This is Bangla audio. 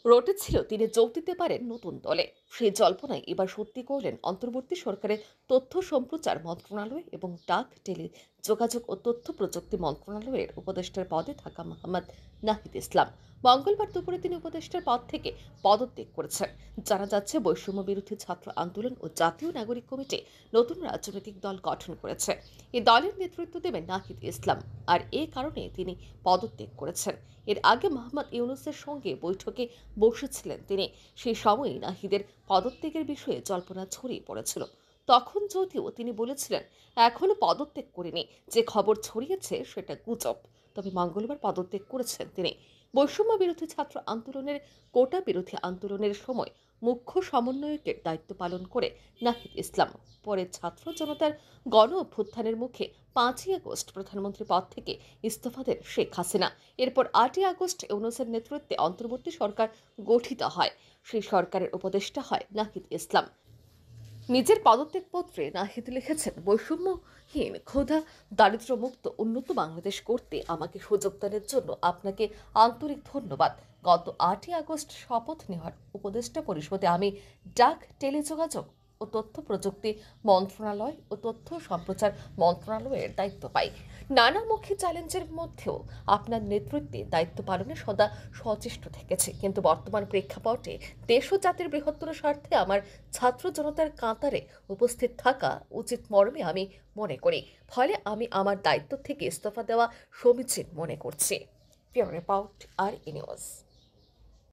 রটেছিল তিনি যোগ দিতে পারেন নতুন দলে। সেই জল্পনায় এবার সত্যি করলেন অন্তর্বর্তী সরকারের তথ্য সম্প্রচার মন্ত্রণালয় এবং ডাক, টেলি যোগাযোগ ও তথ্য প্রযুক্তি মন্ত্রণালয়ের উপদেষ্টার পদে থাকা মোহাম্মদ নাহিদ ইসলাম। মঙ্গলবার দুপুরে তিনি উপদেষ্টার পদ থেকে পদত্যাগ করেছেন। জানা যাচ্ছে, বৈষম্য বিরোধী ছাত্র আন্দোলন ও জাতীয় নাগরিক কমিটি নতুন রাজনৈতিক দল গঠন করেছে। এই দলের নেতৃত্ব দেবেন নাহিদ ইসলাম, আর এ কারণে তিনি পদত্যাগ করেছেন। এর আগে মোহাম্মদ ইউনূসের সঙ্গে বৈঠকে বসেছিলেন তিনি। সেই সময়ই নাহিদের পদত্যাগের বিষয়ে জল্পনা ছড়িয়ে পড়েছিল। তখন যদিও তিনি বলেছিলেন, এখনো পদত্যাগ করিনি, যে খবর ছড়িয়েছে সেটা গুজব। তবে মঙ্গলবার পদত্যাগ করেছেন তিনি। বৈষম্য বিরোধী ছাত্র আন্দোলনের কোটা বিরোধী আন্দোলনের সময় মুখ্য সমন্বয়কের দায়িত্ব পালন করে নাহিদ ইসলাম। পরে ছাত্র জনতার গণ অভ্যুত্থানের মুখে 5ই আগস্ট প্রধানমন্ত্রী পদ থেকে ইস্তফা দেন শেখ হাসিনা। এরপর 8ই আগস্ট ইউনূসের নেতৃত্বে অন্তর্বর্তী সরকার গঠিত হয়। সেই সরকারের উপদেষ্টা হয় নাহিদ ইসলাম। নিজের পদত্যাগপত্রে নাহিদ লিখেছেন, বৈষম্যহীন, ক্ষুধা দারিদ্র্যমুক্ত উন্নত বাংলাদেশ করতে আমাকে সুযোগ দানের জন্য আপনাকে আন্তরিক ধন্যবাদ। গত 8ই আগস্ট শপথ নেওয়ার উপদেষ্টা পরিষদে আমি ডাক, টেলিযোগাযোগ ও তথ্য প্রযুক্তি মন্ত্রণালয় ও তথ্য সম্প্রচার মন্ত্রণালয়ের দায়িত্ব পাই। নানামুখী চ্যালেঞ্জের মধ্যেও আপনার নেতৃত্বে দায়িত্ব পালনে সদা সচেষ্ট থেকেছি, কিন্তু বর্তমান প্রেক্ষাপটে দেশ ও জাতির বৃহত্তর স্বার্থে আমার ছাত্র জনতার কাতারে উপস্থিত থাকা উচিত মর্মে আমি মনে করি। ফলে আমি আমার দায়িত্ব থেকে ইস্তফা দেওয়া সমীচীন মনে করছি। ব্যুরো রিপোর্ট, আর নিউজ।